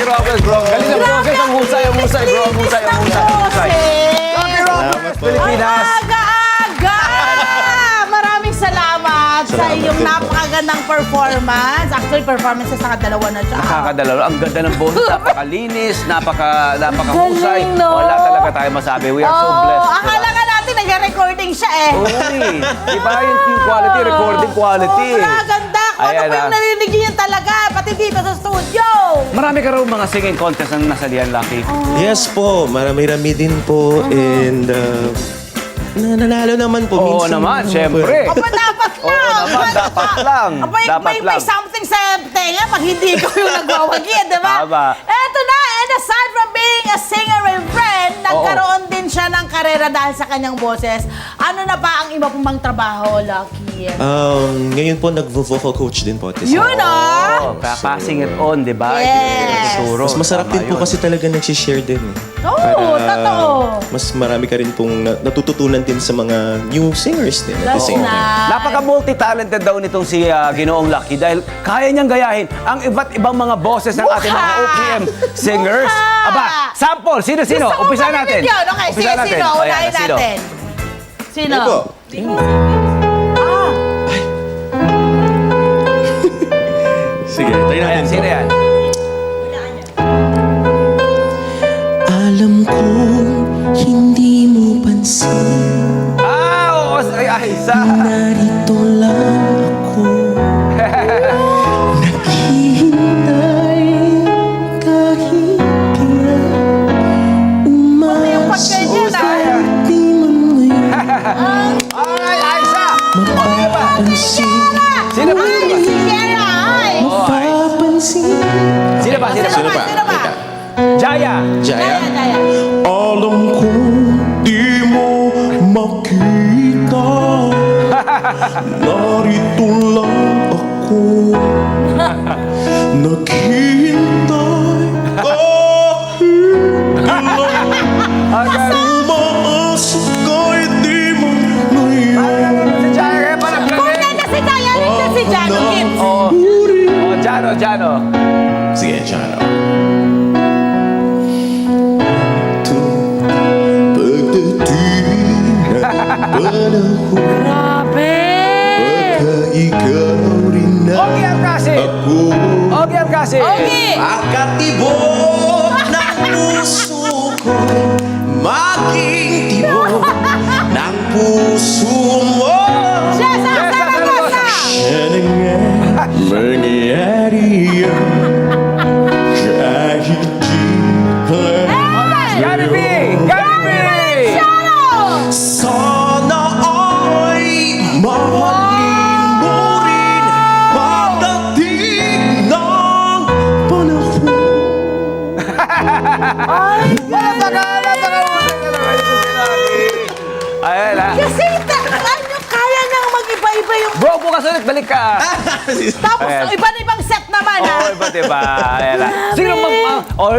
Robert, bro. Galing ng boses, ang husay, bro. Ang husay. Lucky Robert, Pilipinas. Aga! Maraming salamat sa iyong napakagandang performance. Actually, performance sa dalawa na siya. Nakakadalaw. Ang ganda ng boses, napakalinis, napakahusay. Galing, no? Wala talaga tayo masabi. We are so blessed. Akala nga natin nag-recording siya eh. Uy, iba yung quality, recording quality. Ganda. Ano Ayan, pa yung narinig yun talaga, pati dito sa studio. Marami ka raw mga singing contest ang nasalihan, Lucky. Yes po, marami-rami din po. And nanalo naman po Oo minsan. naman, syempre. Aba, dapat lang. Oo naman, dapat lang. Aba, may something sa tenga pag hindi ko yung nagwawagi, di ba? Tama. Eto na, and aside from being a singer and friend, nagkaroon din siya ng karera dahil sa kanyang boses. Ano na pa ang iba pong trabaho, Lucky? Ngayon po, nag-vocal coach din po. Yun ah! Oh, passing it on, di ba? Yes. Ituturo. Mas masarap Tama din po yun. kasi talaga nagsishare din. Oo, totoo. Mas marami ka rin pong natututunan din sa mga new singers din. At the That's same time. nice. Napaka-multi-talented daw nitong si Ginoong Lucky dahil kaya niyang gayahin ang iba't ibang mga boses ng ating mga OPM singers. Mukha! Aba, sample, sino-sino? Gusto ko Umpisa pa natin. rin yun. Okay, sige, Umpisa sino? O, yan, Unahin sino? natin. Sino? Ano po? Ah, Sige, try natin. Ayan, sino yan? Alam ko hindi mo pansin, Oo, ay, Aiza. narito lang ako. Naghihintay kahit kailan yung pagganyan, ah. di man ngayon Ay, Aiza. mapapansin. Sino ba? si Kera, ay! Mapapansin. Sino ba? Sino Sino ba? ba? Sino ba? Jaya. Jaya? Jaya. Alam ko di mo makita. Narito lang ako. Naghihintay kahit kailan. Umaas kahit di mo ngayon. Si Jaya, kaya parang Kung nanda si Jaya, nandyan si Jano Gibbs. Oh, Jano. Sige, Jano. Ito, pagdating ng panahon, Grabe! baka ikaw rin na Okay, ang kasi. ako. Okay, ang kasi. Okay! Akatibok ng puso ko, maging tibok ng puso mo. Siya, Saragosa! Siya na nga mangyayari yan, kahit di pa. Gary B! Shano! Sana ay mahalin mo rin pagdating ng panahon. Ay, Ayan na. kasi ano, kaya niyang mag-iba-iba yung... Bro, bukas ulit, balik ka. Tapos, Ayan. iba-ibang set naman, ha? Oo, iba't iba. Ayan na. Sino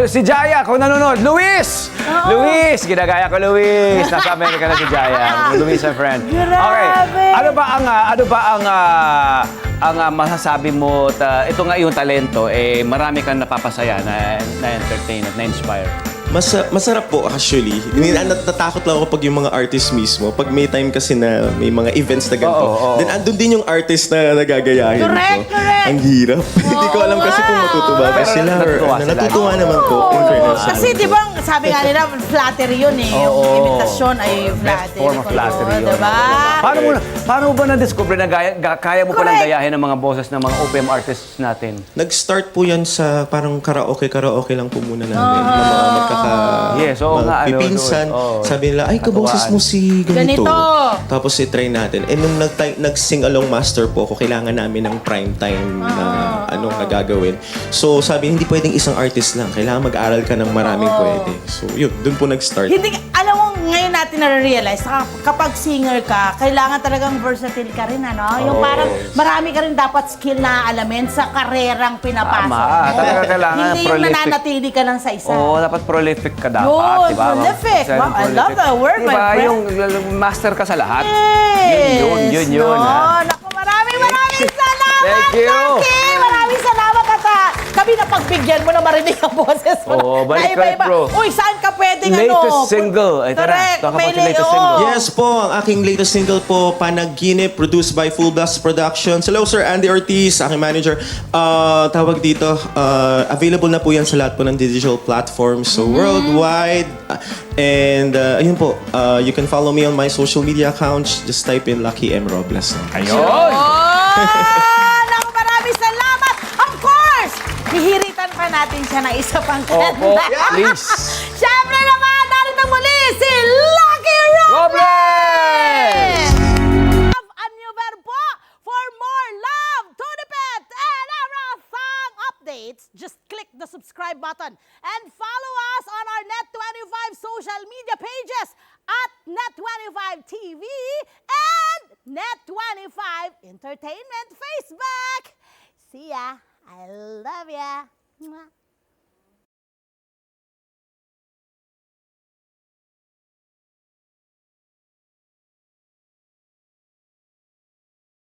si Jaya, kung nanonood. Luis! Luis! Ginagaya ko, Luis. Nasa Amerika na si Jaya. Luis, my friend. Okay. Grabe. Ano ba ang masasabi mo, ito nga yung talento, marami kang napapasaya na entertain at na-inspire. Masarap po actually. Natatakot lang ako pag yung mga artist mismo. Pag may time kasi na may mga events na ganito. Oo. Then andun din yung artist na nagagayahin Correct, ko. correct. Ang hirap. Hindi ko alam kasi kung matutuwa ba Pero sila. or natutuwa ano. sila. Natutuwa naman po. In Oo. fairness. Kasi di ba, sabi nga nila, flattery yun eh. Yung Oo. imitasyon ay flattery. Form of flattery yun. Diba? Paano mo ba na-discover na kaya mo palang Correct. gayahin ng mga boses ng mga OPM artists natin? Nag-start po yan sa parang karaoke lang po muna namin. Ng mga magkaka... Yes, oo nga, ano, Pipinsan. doon, oo. Sabi nila, ay, kaboses mo si ganito. Ganito. Tapos i-try natin. And nung nag-sing along master po ako, kailangan namin ng prime time na na gagawin. So sabi, hindi pwedeng isang artist lang. Kailangan mag-aral ka ng maraming pwede. So yun, dun po nag-start. Hindi, alam mo, ngayon natin na-realize, kapag singer ka, kailangan talagang versatile ka rin, ano? Yung parang marami ka rin dapat skill na alamin sa karerang pinapasok Tama. mo. Talaga kailangan Hindi yung prolific. nananatili ka lang sa isa. Oo, dapat prolific ka dapat, Yun, di ba? prolific. Isa Wow, yung I love that word, my Diba, friend. yung master ka sa lahat. Yes! Yun, no? ha? Naku, maraming salamat! Thank you. Lucky! Maraming salamat at Sabi na pagbigyan mo na marinig ang boses mo. Oo, balik Na iba-iba. ka, bro. Uy, saan ka pwedeng Latest single. Ay, tara. Correct. Talk about May your latest oo. single. Yes po, ang aking latest single po, Panaginip, produced by Full Blast Productions. Hello, Sir Andy Ortiz, aking manager. Tawag dito, available na po yan sa lahat po ng digital platforms, so worldwide. And ayun po, you can follow me on my social media accounts. Just type in Lucky M. Robles. Ayun. Oh! Naku, maraming salamat. Of course, hihiritan pa natin siya ng isa pang kanta. Opo, please. Siyempre naman, narito muli si Lucky Robles! Love a new verbo for more love to the pet and everything updates. Just click the subscribe button and follow us on our Net25 social media pages at Net25 TV and Net25 Entertainment Facebook. See ya. I love ya. Mwah.